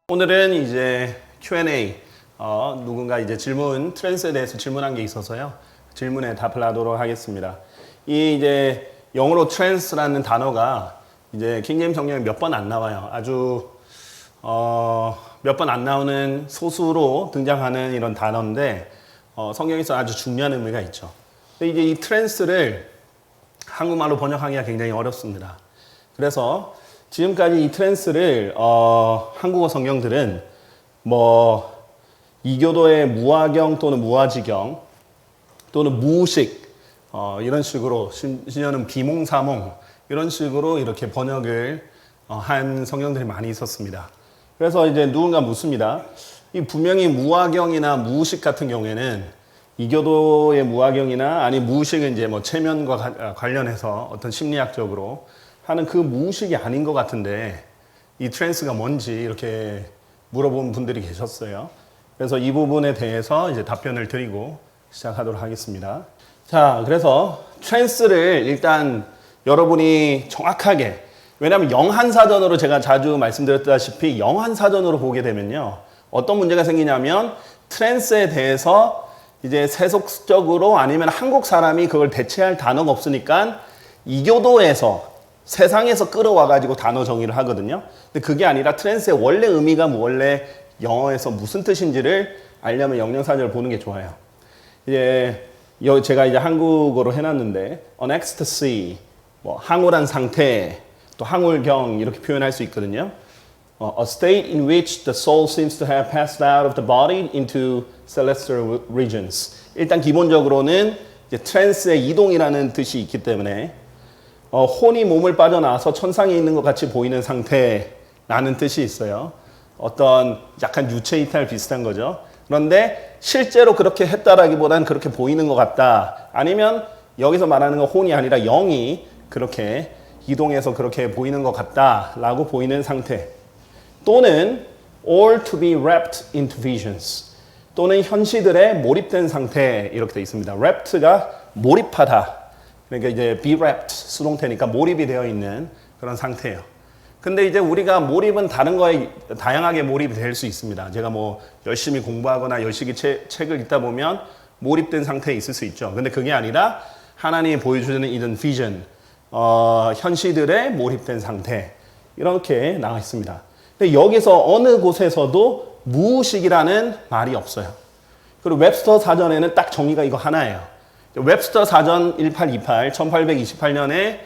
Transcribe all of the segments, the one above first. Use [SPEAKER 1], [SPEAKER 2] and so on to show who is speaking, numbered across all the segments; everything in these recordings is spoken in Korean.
[SPEAKER 1] 오늘은 이제 Q&A, 누군가 이제 트랜스에 대해서 질문한 게 있어서요. 질문에 답을 하도록 하겠습니다. 이 이제 영어로 트랜스라는 단어가 이제 킹제임스 성경에 몇 번 안 나와요. 아주, 몇 번 안 나오는 소수로 등장하는 이런 단어인데, 성경에서 아주 중요한 의미가 있죠. 근데 이제 이 트랜스를 한국말로 번역하기가 굉장히 어렵습니다. 그래서 지금까지 이 트랜스를 한국어 성경들은 뭐 이교도의 무화경 또는 무화지경 또는 무식 이런 식으로 심지어는 비몽사몽 이런 식으로 이렇게 번역을 한 성경들이 많이 있었습니다. 그래서 이제 누군가 묻습니다. 이 분명히 무화경이나 무식 같은 경우에는 이교도의 무화경이나 아니 무식은 이제 뭐 체면과 관련해서 어떤 심리학적으로 하는 그 무의식이 아닌 것 같은데 이 트랜스가 뭔지 이렇게 물어본 분들이 계셨어요. 그래서 이 부분에 대해서 이제 답변을 드리고 시작하도록 하겠습니다. 자, 그래서 트랜스를 일단 여러분이 정확하게, 왜냐하면 영한사전으로 제가 자주 말씀드렸다시피 영한사전으로 보게 되면요, 어떤 문제가 생기냐면 트랜스에 대해서 이제 세속적으로 아니면 한국 사람이 그걸 대체할 단어가 없으니까 이교도에서 세상에서 끌어와가지고 단어 정의를 하거든요. 근데 그게 아니라 트랜스의 원래 의미가 원래 영어에서 무슨 뜻인지를 알려면 영영사전을 보는 게 좋아요. 이제 제가 이제 한국어로 해놨는데 an ecstasy, 뭐 항울한 상태, 또 항울경 이렇게 표현할 수 있거든요. A state in which the soul seems to have passed out of the body into celestial regions. 일단 기본적으로는 이제 트랜스의 이동이라는 뜻이 있기 때문에 혼이 몸을 빠져나와서 천상에 있는 것 같이 보이는 상태라는 뜻이 있어요. 어떤 약간 유체 이탈 비슷한 거죠. 그런데 실제로 그렇게 했다라기보다는 그렇게 보이는 것 같다. 아니면 여기서 말하는 건 혼이 아니라 영이 그렇게 이동해서 그렇게 보이는 것 같다라고 보이는 상태. 또는 or to be wrapped into visions. 또는 현시들에 몰입된 상태 이렇게 되어 있습니다. wrapped가 몰입하다. 그러니까 이제 be wrapped 수동태니까 몰입이 되어 있는 그런 상태예요. 근데 이제 우리가 몰입은 다른 거에 다양하게 몰입이 될 수 있습니다. 제가 뭐 열심히 공부하거나 열심히 책을 읽다 보면 몰입된 상태에 있을 수 있죠. 근데 그게 아니라 하나님이 보여주는 이런 비전, 현시들에 몰입된 상태 이렇게 나와 있습니다. 근데 여기서 어느 곳에서도 무의식이라는 말이 없어요. 그리고 웹스터 사전에는 딱 정의가 이거 하나예요. 웹스터 사전 1828, 1828년에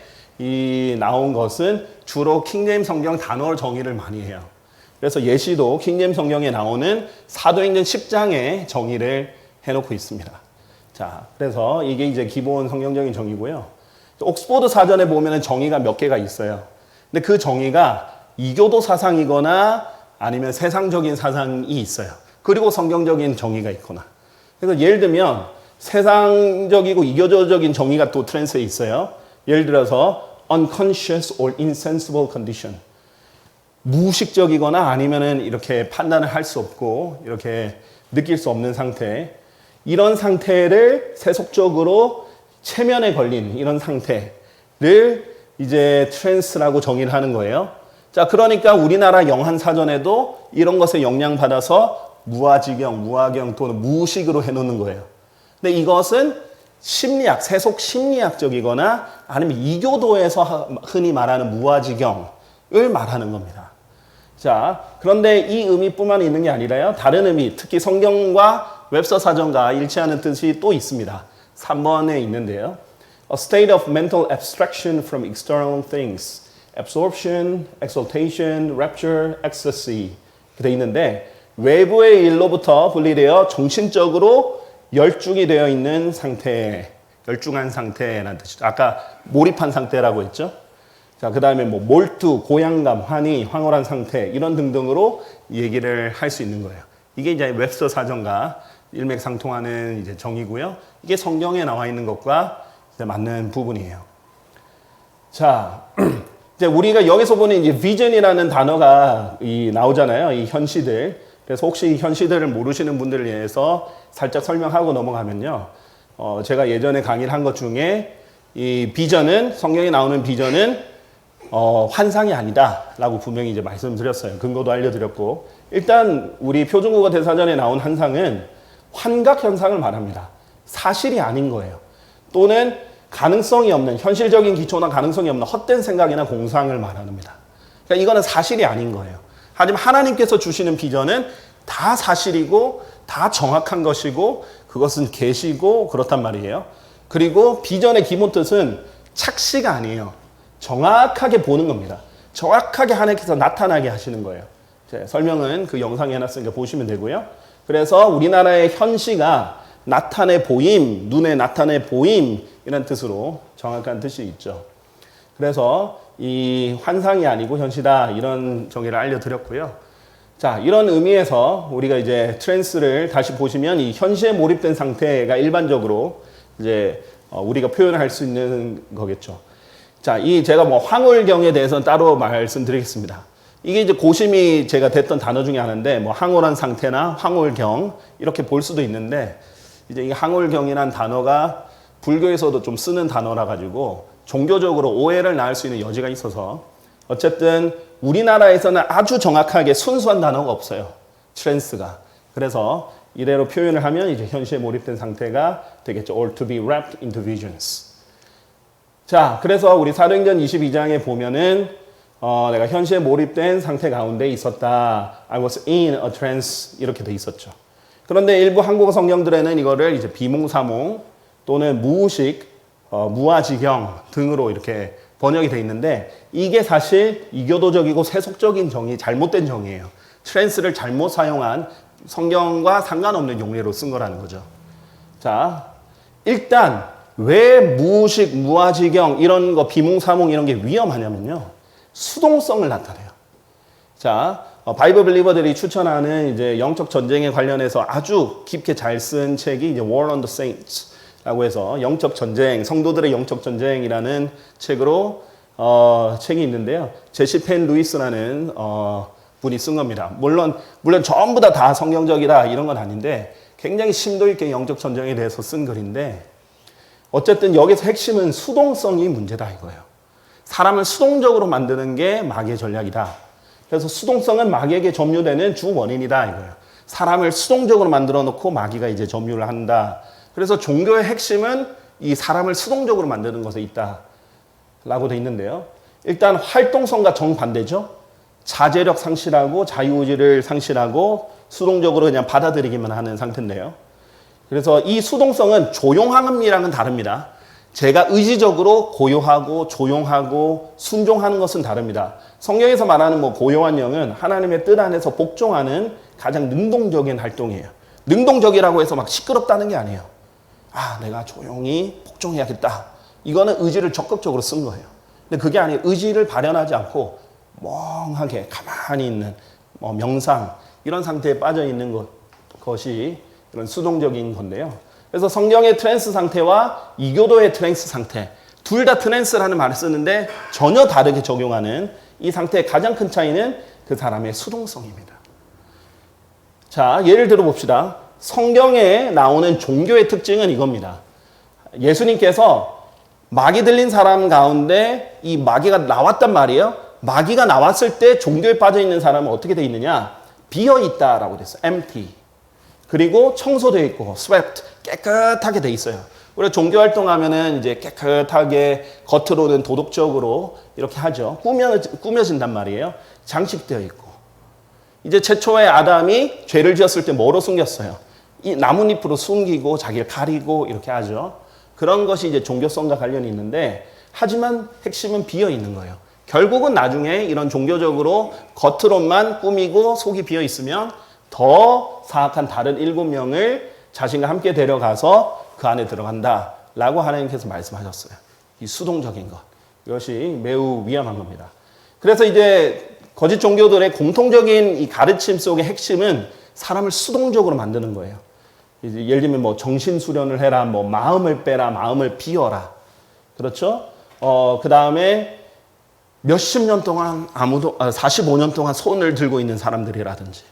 [SPEAKER 1] 나온 것은 주로 킹제임스 성경 단어 정의를 많이 해요. 그래서 예시도 킹제임스 성경에 나오는 사도행전 10장의 정의를 해놓고 있습니다. 자, 그래서 이게 이제 기본 성경적인 정의고요. 옥스포드 사전에 보면 정의가 몇 개가 있어요. 근데 그 정의가 이교도 사상이거나 아니면 세상적인 사상이 있어요. 그리고 성경적인 정의가 있거나. 그래서 예를 들면 세상적이고 이교도적인 정의가 또 트랜스에 있어요. 예를 들어서 unconscious or insensible condition. 무의식적이거나 아니면은 이렇게 판단을 할 수 없고 이렇게 느낄 수 없는 상태. 이런 상태를 세속적으로 체면에 걸린 이런 상태를 이제 트랜스라고 정의를 하는 거예요. 자, 그러니까 우리나라 영한사전에도 이런 것에 영향받아서 무화지경, 무화경 또는 무의식으로 해놓는 거예요. 근데 이것은 심리학, 세속 심리학적이거나 아니면 이교도에서 흔히 말하는 무화지경을 말하는 겁니다. 자, 그런데 이 의미뿐만 있는 게 아니라요. 다른 의미, 특히 성경과 웹스터 사전과 일치하는 뜻이 또 있습니다. 3번에 있는데요. A state of mental abstraction from external things. Absorption, exaltation, rapture, ecstasy. 이렇게 돼 있는데 외부의 일로부터 분리되어 정신적으로 열중이 되어 있는 상태, 열중한 상태라는 뜻이죠. 아까 몰입한 상태라고 했죠. 자, 그 다음에 뭐 몰두, 고양감, 환희, 황홀한 상태 이런 등등으로 얘기를 할 수 있는 거예요. 이게 이제 웹스터 사전과 일맥상통하는 이제 정의고요. 이게 성경에 나와 있는 것과 이제 맞는 부분이에요. 자, 이제 우리가 여기서 보는 이제 비전이라는 단어가 나오잖아요. 이 현시들. 그래서 혹시 이 현시들을 모르시는 분들을 위해서 살짝 설명하고 넘어가면요. 제가 예전에 강의를 한 것 중에 이 비전은, 성경에 나오는 비전은 환상이 아니다라고 분명히 이제 말씀드렸어요. 근거도 알려드렸고 일단 우리 표준국어 대사전에 나온 환상은 환각 현상을 말합니다. 사실이 아닌 거예요. 또는 가능성이 없는 현실적인 기초나 가능성이 없는 헛된 생각이나 공상을 말합니다. 그러니까 이거는 사실이 아닌 거예요. 하지만 하나님께서 주시는 비전은 다 사실이고 다 정확한 것이고 그것은 계시고 그렇단 말이에요. 그리고 비전의 기본 뜻은 착시가 아니에요. 정확하게 보는 겁니다. 정확하게 하나님께서 나타나게 하시는 거예요. 설명은 그 영상에 해놨으니까 보시면 되고요. 그래서 우리나라의 현시가 나타내 보임, 눈에 나타내 보임 이런 뜻으로 정확한 뜻이 있죠. 그래서 이 환상이 아니고 현시다 이런 정의를 알려드렸고요. 자, 이런 의미에서 우리가 이제 트랜스를 다시 보시면 이 현시에 몰입된 상태가 일반적으로 이제 우리가 표현할 수 있는 거겠죠. 자, 이 제가 뭐 황홀경에 대해서는 따로 말씀드리겠습니다. 이게 이제 고심이 제가 됐던 단어 중에 하나인데 뭐 황홀한 상태나 황홀경 이렇게 볼 수도 있는데 이제 이 황홀경이라는 단어가 불교에서도 좀 쓰는 단어라 가지고 종교적으로 오해를 낳을 수 있는 여지가 있어서 어쨌든 우리나라에서는 아주 정확하게 순수한 단어가 없어요. 트랜스가. 그래서 이래로 표현을 하면 이제 현시에 몰입된 상태가 되겠죠. Or to be wrapped into visions. 자, 그래서 우리 사도행전 22장에 보면은 내가 현시에 몰입된 상태 가운데 있었다. I was in a trance 이렇게 돼 있었죠. 그런데 일부 한국어 성경들에는 이거를 이제 비몽사몽 또는 무의식, 무아지경 등으로 이렇게 번역이 돼 있는데 이게 사실 이교도적이고 세속적인 정의, 잘못된 정의예요. 트랜스를 잘못 사용한 성경과 상관없는 용례로 쓴 거라는 거죠. 자, 일단 왜 무의식, 무아지경 이런 거 비몽사몽 이런 게 위험하냐면요. 수동성을 나타내요. 자, 바이블 빌리버들이 추천하는 이제 영적 전쟁에 관련해서 아주 깊게 잘 쓴 책이 이제 War on the Saints라고 해서 영적 전쟁, 성도들의 영적 전쟁이라는 책으로 책이 있는데요. 제시 펜 루이스라는 분이 쓴 겁니다. 물론 전부 다 성경적이다 이런 건 아닌데 굉장히 심도 있게 영적 전쟁에 대해서 쓴 글인데 어쨌든 여기서 핵심은 수동성이 문제다 이거예요. 사람을 수동적으로 만드는 게 마귀의 전략이다. 그래서 수동성은 마귀에게 점유되는 주 원인이다 이거예요. 사람을 수동적으로 만들어 놓고 마귀가 이제 점유를 한다. 그래서 종교의 핵심은 이 사람을 수동적으로 만드는 것에 있다. 라고 돼 있는데요. 일단 활동성과 정반대죠. 자제력 상실하고 자유의지를 상실하고 수동적으로 그냥 받아들이기만 하는 상태인데요. 그래서 이 수동성은 조용함이랑은 다릅니다. 제가 의지적으로 고요하고 조용하고 순종하는 것은 다릅니다. 성경에서 말하는 뭐 고요한 영은 하나님의 뜻 안에서 복종하는 가장 능동적인 활동이에요. 능동적이라고 해서 막 시끄럽다는 게 아니에요. 아, 내가 조용히 복종해야겠다. 이거는 의지를 적극적으로 쓴 거예요. 근데 그게 아니에요. 의지를 발현하지 않고 멍하게 가만히 있는 명상 이런 상태에 빠져 있는 것이 이런 수동적인 건데요. 그래서 성경의 트랜스 상태와 이교도의 트랜스 상태 둘 다 트랜스라는 말을 쓰는데 전혀 다르게 적용하는 이 상태의 가장 큰 차이는 그 사람의 수동성입니다. 자, 예를 들어 봅시다. 성경에 나오는 종교의 특징은 이겁니다. 예수님께서 마귀 들린 사람 가운데 이 마귀가 나왔단 말이에요. 마귀가 나왔을 때 종교에 빠져 있는 사람은 어떻게 돼 있느냐? 비어 있다라고 됐어요. empty. 그리고 청소되어 있고 swept. 깨끗하게 돼 있어요. 우리가 종교 활동하면은 이제 깨끗하게 겉으로는 도덕적으로 이렇게 하죠. 꾸며진단 말이에요. 장식되어 있고. 이제 최초의 아담이 죄를 지었을 때 뭐로 숨겼어요? 이 나뭇잎으로 숨기고 자기를 가리고 이렇게 하죠. 그런 것이 이제 종교성과 관련이 있는데 하지만 핵심은 비어 있는 거예요. 결국은 나중에 이런 종교적으로 겉으로만 꾸미고 속이 비어 있으면 더 사악한 다른 7명을 자신과 함께 데려가서 그 안에 들어간다라고 하나님께서 말씀하셨어요. 이 수동적인 것. 이것이 매우 위험한 겁니다. 그래서 이제 거짓 종교들의 공통적인 이 가르침 속의 핵심은 사람을 수동적으로 만드는 거예요. 이제 예를 들면 뭐 정신 수련을 해라, 뭐 마음을 빼라, 마음을 비워라. 그렇죠? 그 다음에 몇십 년 동안 45년 동안 손을 들고 있는 사람들이라든지.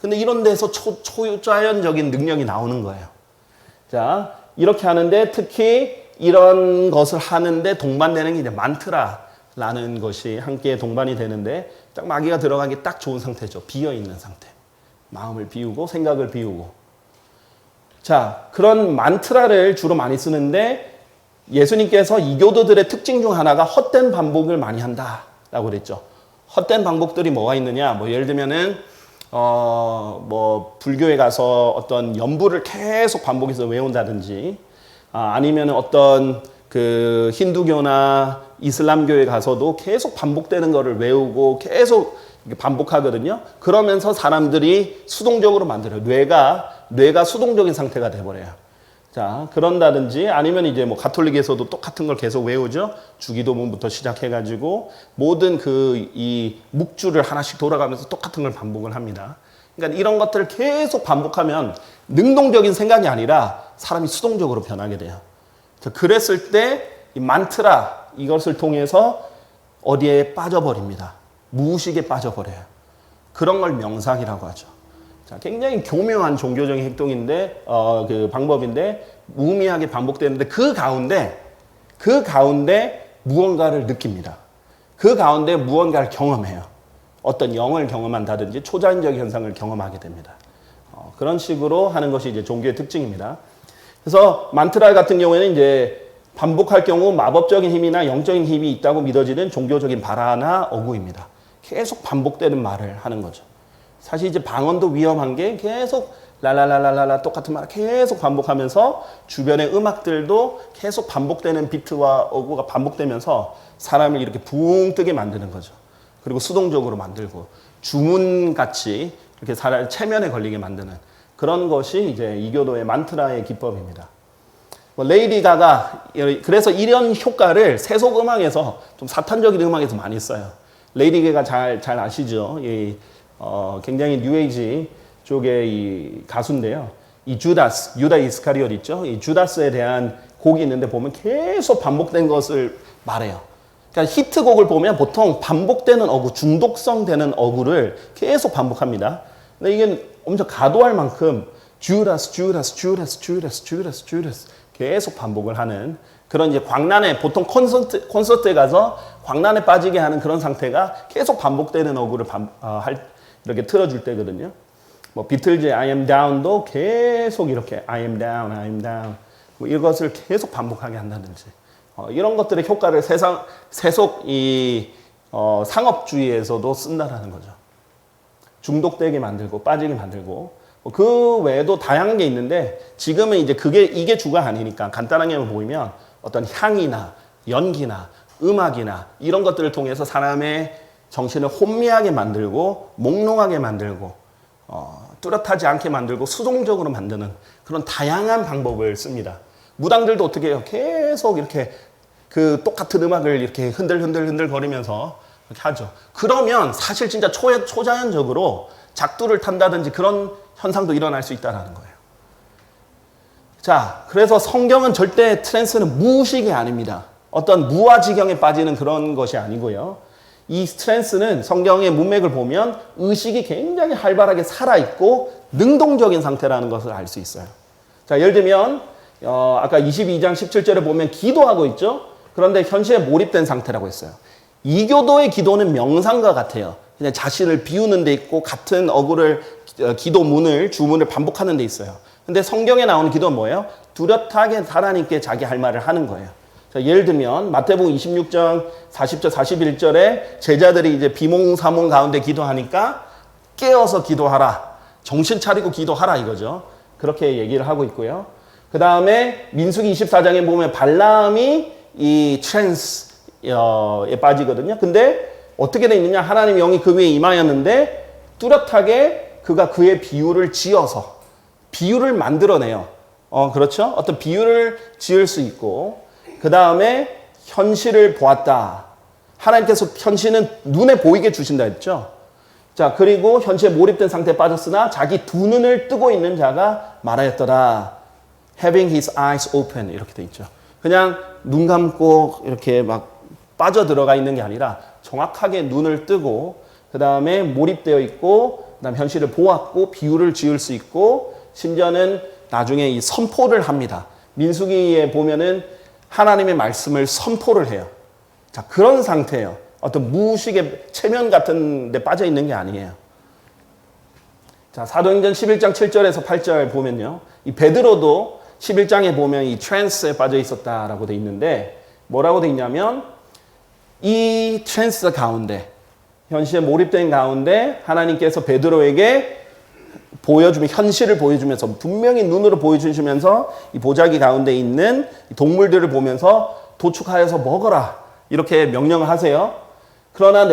[SPEAKER 1] 근데 이런 데서 초자연적인 능력이 나오는 거예요. 자, 이렇게 하는데 특히 이런 것을 하는데 동반되는 게 이제 만트라, 라는 것이 함께 동반이 되는데 딱 마귀가 들어가기 딱 좋은 상태죠. 비어있는 상태. 마음을 비우고 생각을 비우고. 자, 그런 만트라를 주로 많이 쓰는데 예수님께서 이교도들의 특징 중 하나가 헛된 반복을 많이 한다라고 그랬죠. 헛된 반복들이 뭐가 있느냐? 뭐 예를 들면은 뭐 불교에 가서 어떤 연부를 계속 반복해서 외운다든지 아니면 어떤 그 힌두교나 이슬람교에 가서도 계속 반복되는 거를 외우고 계속 반복하거든요. 그러면서 사람들이 수동적으로 만들어요. 뇌가 수동적인 상태가 돼버려요. 자, 그런다든지 아니면 이제 뭐 가톨릭에서도 똑같은 걸 계속 외우죠. 주기도문부터 시작해가지고 모든 이 묵주를 하나씩 돌아가면서 똑같은 걸 반복을 합니다. 그러니까 이런 것들을 계속 반복하면 능동적인 생각이 아니라 사람이 수동적으로 변하게 돼요. 그랬을 때 이 만트라 이것을 통해서 어디에 빠져버립니다. 무의식에 빠져버려요. 그런 걸 명상이라고 하죠. 자, 굉장히 교묘한 종교적인 행동인데 그 방법인데 무의미하게 반복되는데 그 가운데 무언가를 느낍니다. 그 가운데 무언가를 경험해요. 어떤 영을 경험한다든지 초자연적 현상을 경험하게 됩니다. 그런 식으로 하는 것이 이제 종교의 특징입니다. 그래서 만트라 같은 경우에는 이제 반복할 경우 마법적인 힘이나 영적인 힘이 있다고 믿어지는 종교적인 발화나 어구입니다. 계속 반복되는 말을 하는 거죠. 사실 이제 방언도 위험한 게 계속 라라라라라 똑같은 말을 계속 반복하면서 주변의 음악들도 계속 반복되는 비트와 어구가 반복되면서 사람을 이렇게 붕 뜨게 만드는 거죠. 그리고 수동적으로 만들고 주문같이 이렇게 사람 체면에 걸리게 만드는 그런 것이 이제 이교도의 만트라의 기법입니다. 뭐 레이디 가가 그래서 이런 효과를 세속 음악에서 좀 사탄적인 음악에서 많이 써요. 레이디 가가 잘 아시죠? 굉장히 뉴에이지 쪽의 이 가수인데요. 이 유다 이스카리옷 있죠? 이 주다스에 대한 곡이 있는데 보면 계속 반복된 것을 말해요. 그러니까 히트곡을 보면 보통 반복되는 어구, 중독성 되는 어구를 계속 반복합니다. 근데 이게 엄청 가도할 만큼 주다스 계속 반복을 하는 그런 이제 광란에 보통 콘서트에 가서 광란에 빠지게 하는 그런 상태가 계속 반복되는 어구를 이렇게 틀어줄 때거든요. 뭐 비틀즈의 I am down도 계속 이렇게 I am down 뭐 이것을 계속 반복하게 한다든지 이런 것들의 효과를 세속 상업주의에서도 쓴다라는 거죠. 중독되게 만들고 빠지게 만들고 그 외에도 다양한 게 있는데 지금은 이제 이게 주가 아니니까 간단하게 보이면 어떤 향이나 연기나 음악이나 이런 것들을 통해서 사람의 정신을 혼미하게 만들고 몽롱하게 만들고 뚜렷하지 않게 만들고 수동적으로 만드는 그런 다양한 방법을 씁니다. 무당들도 어떻게 해요? 계속 이렇게 그 똑같은 음악을 이렇게 흔들 거리면서 이렇게 하죠. 그러면 사실 진짜 초자연적으로 작두를 탄다든지 그런 현상도 일어날 수 있다는 거예요. 자, 그래서 성경은 절대 트랜스는 무의식이 아닙니다. 어떤 무아지경에 빠지는 그런 것이 아니고요. 이 트랜스는 성경의 문맥을 보면 의식이 굉장히 활발하게 살아있고 능동적인 상태라는 것을 알 수 있어요. 자, 예를 들면 아까 22장 17절에 보면 기도하고 있죠. 그런데 현실에 몰입된 상태라고 했어요. 이교도의 기도는 명상과 같아요. 그냥 자신을 비우는 데 있고 같은 어구를 기도문을 주문을 반복하는 데 있어요. 근데 성경에 나오는 기도는 뭐예요? 뚜렷하게 하나님께 자기 할 말을 하는 거예요. 자, 예를 들면 마태복음 26장 40절 41절에 제자들이 이제 비몽사몽 가운데 기도하니까 깨어서 기도하라. 정신 차리고 기도하라 이거죠. 그렇게 얘기를 하고 있고요. 그 다음에 민수기 24장에 보면 발람이 이 트랜스에 빠지거든요. 근데 어떻게 돼 있느냐? 하나님 영이 그 위에 임하였는데 뚜렷하게 그가 그의 비유를 지어서 비유를 만들어내요. 그렇죠? 어떤 비유를 지을 수 있고 그 다음에 현실을 보았다. 하나님께서 현실은 눈에 보이게 주신다 했죠. 자, 그리고 현실에 몰입된 상태에 빠졌으나 자기 두 눈을 뜨고 있는 자가 말하였더라. Having his eyes open 이렇게 돼 있죠. 그냥 눈 감고 이렇게 막 빠져들어가 있는 게 아니라 정확하게 눈을 뜨고 그 다음에 몰입되어 있고 그 다음 현실을 보았고 비유를 지을 수 있고 심지어는 나중에 이 선포를 합니다. 민수기에 보면은 하나님의 말씀을 선포를 해요. 자, 그런 상태예요. 어떤 무의식의 체면 같은 데 빠져 있는 게 아니에요. 자, 사도행전 11장 7절에서 8절 보면요. 이 베드로도 11장에 보면 이 트랜스에 빠져 있었다라고 돼 있는데 뭐라고 돼 있냐면 이 트랜스 가운데 현실에 몰입된 가운데 하나님께서 베드로에게 현실을 보여주면서 분명히 눈으로 보여주시면서 이 보자기 가운데 있는 동물들을 보면서 도축하여서 먹어라 이렇게 명령을 하세요. 그러나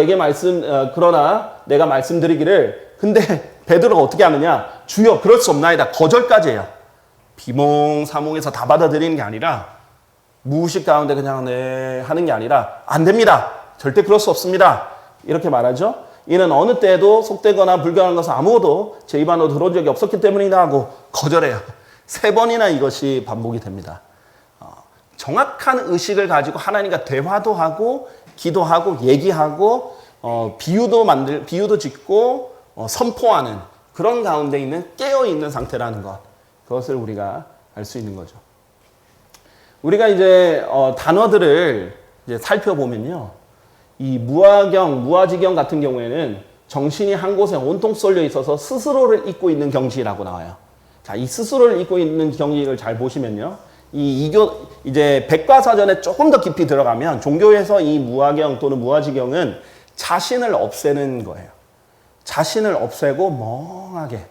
[SPEAKER 1] 내가 말씀드리기를 근데 베드로가 어떻게 하느냐? 주여 그럴 수 없나이다. 거절까지 해요. 비몽사몽해서 다 받아들이는 게 아니라 무의식 가운데 그냥 하는 게 아니라 안 됩니다. 절대 그럴 수 없습니다. 이렇게 말하죠. 이는 어느 때에도 속되거나 불경한 것은 아무도 제 입안으로 들어온 적이 없었기 때문이다 하고 거절해요. 3번이나 이것이 반복이 됩니다. 정확한 의식을 가지고 하나님과 대화도 하고 기도하고 얘기하고 비유도 짓고 선포하는 그런 가운데 있는 깨어있는 상태라는 것. 그것을 우리가 알 수 있는 거죠. 우리가 이제 단어들을 이제 살펴보면요. 이 무아지경 같은 경우에는 정신이 한 곳에 온통 쏠려 있어서 스스로를 잊고 있는 경지라고 나와요. 자, 이 스스로를 잊고 있는 경지를 잘 보시면요. 이제 백과사전에 조금 더 깊이 들어가면 종교에서 이 무아경 또는 무아지경은 자신을 없애는 거예요. 자신을 없애고 멍하게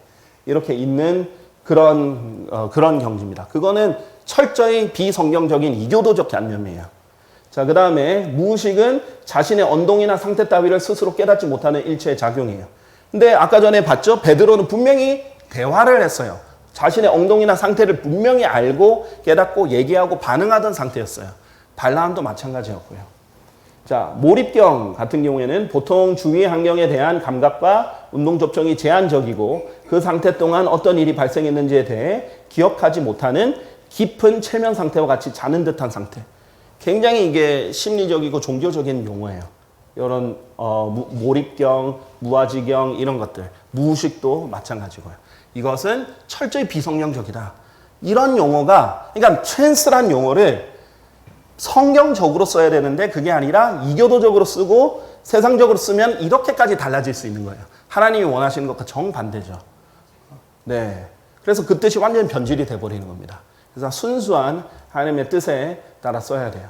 [SPEAKER 1] 이렇게 있는 그런 경지입니다. 그거는 철저히 비성경적인 이교도적 개념이에요. 자, 그 다음에 무의식은 자신의 언동이나 상태 따위를 스스로 깨닫지 못하는 일체의 작용이에요. 근데 아까 전에 봤죠? 베드로는 분명히 대화를 했어요. 자신의 엉덩이나 상태를 분명히 알고 깨닫고 얘기하고 반응하던 상태였어요. 발람도 마찬가지였고요. 자, 몰입경 같은 경우에는 보통 주위 환경에 대한 감각과 운동 접촉이 제한적이고 그 상태 동안 어떤 일이 발생했는지에 대해 기억하지 못하는 깊은 체면 상태와 같이 자는 듯한 상태. 굉장히 이게 심리적이고 종교적인 용어예요. 이런 몰입경, 무아지경 이런 것들. 무의식도 마찬가지고요. 이것은 철저히 비성경적이다. 이런 용어가 그러니까 트랜스란 용어를 성경적으로 써야 되는데 그게 아니라 이교도적으로 쓰고 세상적으로 쓰면 이렇게까지 달라질 수 있는 거예요. 하나님이 원하시는 것과 정반대죠. 네. 그래서 그 뜻이 완전히 변질이 돼버리는 겁니다. 그래서 순수한 하나님의 뜻에 따라 써야 돼요.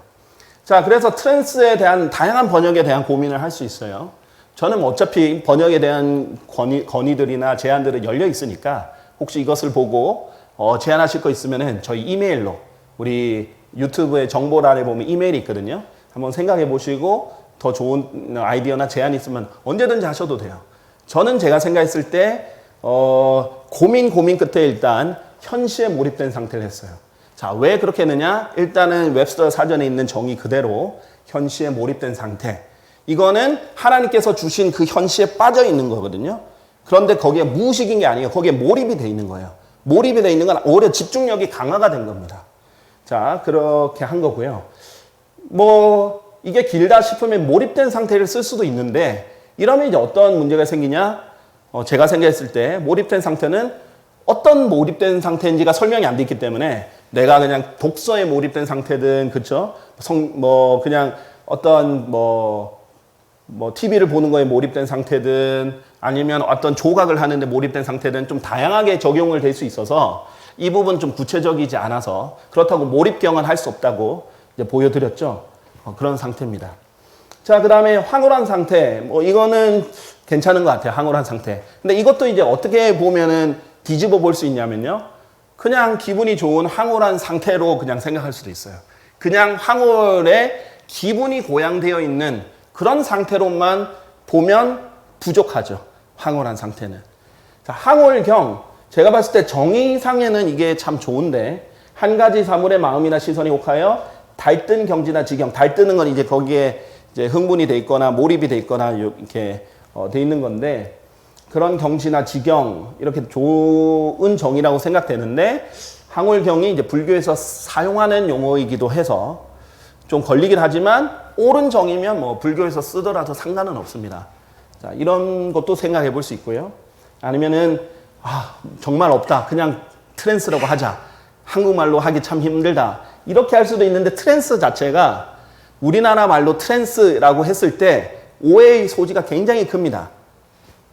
[SPEAKER 1] 자, 그래서 트랜스에 대한 다양한 번역에 대한 고민을 할 수 있어요. 저는 어차피 번역에 대한 건의들이나 제안들은 열려 있으니까 혹시 이것을 보고 제안하실 거 있으면 저희 이메일로 우리 유튜브의 정보란에 보면 이메일이 있거든요. 한번 생각해 보시고 더 좋은 아이디어나 제안이 있으면 언제든지 하셔도 돼요. 저는 제가 생각했을 때 고민 끝에 일단 현시에 몰입된 상태를 했어요. 자, 왜 그렇게 했느냐? 일단은 웹스터 사전에 있는 정의 그대로 현시에 몰입된 상태. 이거는 하나님께서 주신 그 현시에 빠져 있는 거거든요. 그런데 거기에 무의식인 게 아니에요. 거기에 몰입이 돼 있는 거예요. 몰입이 돼 있는 건 오히려 집중력이 강화가 된 겁니다. 자, 그렇게 한 거고요. 이게 길다 싶으면 몰입된 상태를 쓸 수도 있는데 이러면 이제 어떤 문제가 생기냐? 제가 생각했을 때 몰입된 상태는 어떤 몰입된 상태인지가 설명이 안 돼 있기 때문에 내가 그냥 독서에 몰입된 상태든 그쵸? 그냥 어떤 TV를 보는 거에 몰입된 상태든 아니면 어떤 조각을 하는데 몰입된 상태든 좀 다양하게 적용을 될 수 있어서 이 부분 좀 구체적이지 않아서 그렇다고 몰입경은 할 수 없다고 이제 보여드렸죠. 그런 상태입니다. 자, 그 다음에 황홀한 상태. 이거는 괜찮은 것 같아요. 황홀한 상태. 근데 이것도 이제 어떻게 보면은 뒤집어 볼 수 있냐면요. 그냥 기분이 좋은 황홀한 상태로 그냥 생각할 수도 있어요. 그냥 황홀에 기분이 고양되어 있는 그런 상태로만 보면 부족하죠. 황홀한 상태는. 자, 황홀경. 제가 봤을 때 정의상에는 이게 참 좋은데 한 가지 사물의 마음이나 시선이 혹하여 달뜬 경지나 지경. 달뜨는 건 이제 거기에 이제 흥분이 돼 있거나 몰입이 돼 있거나 이렇게 돼 있는 건데 그런 경지나 지경 이렇게 좋은 정의라고 생각되는데 황홀경이 이제 불교에서 사용하는 용어이기도 해서 좀 걸리긴 하지만 옳은 정의면 불교에서 쓰더라도 상관은 없습니다. 자, 이런 것도 생각해 볼 수 있고요. 아니면은 정말 없다. 그냥 트랜스라고 하자. 한국말로 하기 참 힘들다. 이렇게 할 수도 있는데 트랜스 자체가 우리나라 말로 트랜스라고 했을 때 오해의 소지가 굉장히 큽니다.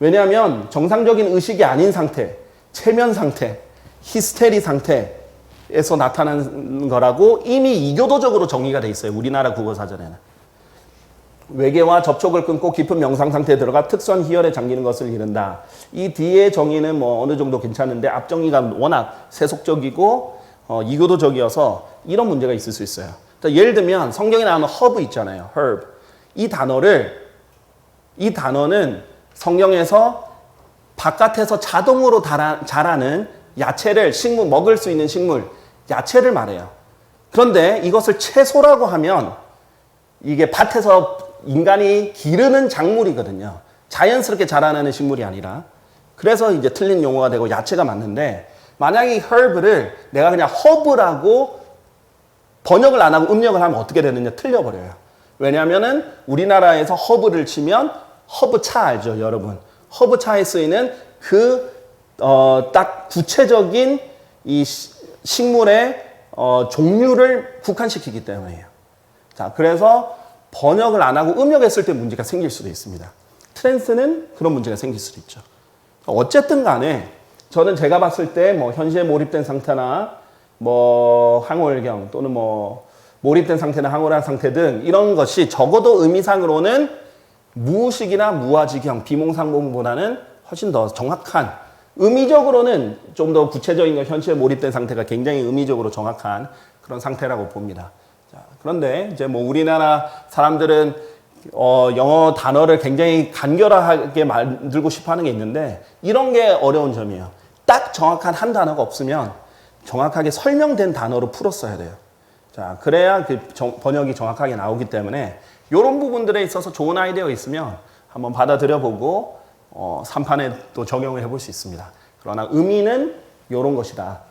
[SPEAKER 1] 왜냐하면 정상적인 의식이 아닌 상태, 체면 상태, 히스테리 상태에서 나타나는 거라고 이미 이교도적으로 정의가 돼 있어요. 우리나라 국어사전에는. 외계와 접촉을 끊고 깊은 명상 상태에 들어가 특수한 희열에 잠기는 것을 이른다. 이 뒤에 정의는 뭐 어느 정도 괜찮은데 앞 정의가 워낙 세속적이고 이교도적이어서 이런 문제가 있을 수 있어요. 그러니까 예를 들면 성경에 나오는 herb 있잖아요. herb. 이 단어는 성경에서 바깥에서 자동으로 자라는 야채를 먹을 수 있는 식물, 야채를 말해요. 그런데 이것을 채소라고 하면 이게 밭에서 인간이 기르는 작물이거든요. 자연스럽게 자라나는 식물이 아니라. 그래서 이제 틀린 용어가 되고 야채가 맞는데 만약에 이 herb를 내가 그냥 허브라고 번역을 안 하고 음력을 하면 어떻게 되느냐 틀려버려요. 왜냐하면은 우리나라에서 허브를 치면 허브차 알죠, 여러분? 허브차에 쓰이는 딱 구체적인 이 식물의 종류를 국한시키기 때문이에요. 자, 그래서 번역을 안 하고 음역했을 때 문제가 생길 수도 있습니다. 트랜스는 그런 문제가 생길 수도 있죠. 어쨌든 간에 저는 제가 봤을 때 뭐 현시에 몰입된 상태나 뭐 항월경 또는 뭐 몰입된 상태나 항월한 상태 등 이런 것이 적어도 의미상으로는 무의식이나 무아지경, 비몽사몽보다는 훨씬 더 정확한, 의미적으로는 좀 더 구체적인 것, 현시에 몰입된 상태가 굉장히 의미적으로 정확한 그런 상태라고 봅니다. 자, 그런데 이제 뭐 우리나라 사람들은 영어 단어를 굉장히 간결하게 만들고 싶어 하는 게 있는데 이런 게 어려운 점이에요. 딱 정확한 한 단어가 없으면 정확하게 설명된 단어로 풀었어야 돼요. 자, 그래야 그 번역이 정확하게 나오기 때문에 이런 부분들에 있어서 좋은 아이디어가 있으면 한번 받아들여보고 3판에 또 적용을 해볼 수 있습니다. 그러나 의미는 이런 것이다.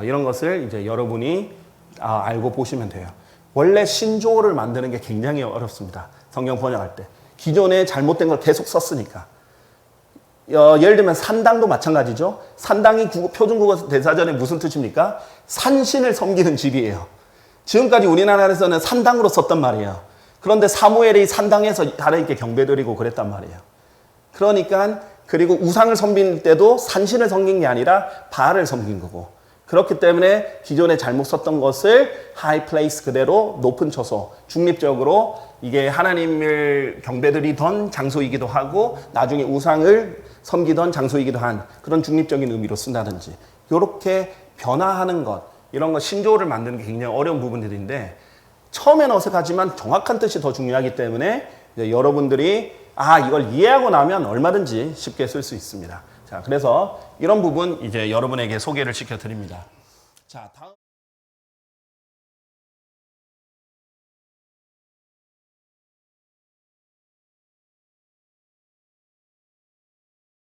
[SPEAKER 1] 이런 것을 이제 여러분이 알고 보시면 돼요. 원래 신조어를 만드는 게 굉장히 어렵습니다. 성경 번역할 때. 기존에 잘못된 걸 계속 썼으니까. 예를 들면 산당도 마찬가지죠. 산당이 표준국어 대사전에 무슨 뜻입니까? 산신을 섬기는 집이에요. 지금까지 우리나라에서는 산당으로 썼단 말이에요. 그런데 사무엘이 산당에서 하나님께 경배드리고 그랬단 말이에요. 그러니까 그리고 우상을 섬길 때도 산신을 섬긴 게 아니라 바알을 섬긴 거고. 그렇기 때문에 기존에 잘못 썼던 것을 high place 그대로 높은 처소, 중립적으로 이게 하나님을 경배드리던 장소이기도 하고 나중에 우상을 섬기던 장소이기도 한 그런 중립적인 의미로 쓴다든지 이렇게 변화하는 것, 이런 거 신조어를 만드는 게 굉장히 어려운 부분들인데 처음엔 어색하지만 정확한 뜻이 더 중요하기 때문에 이제 여러분들이 이걸 이해하고 나면 얼마든지 쉽게 쓸 수 있습니다. 자, 그래서 이런 부분 이제 여러분에게 소개를 시켜드립니다. 자, 다음.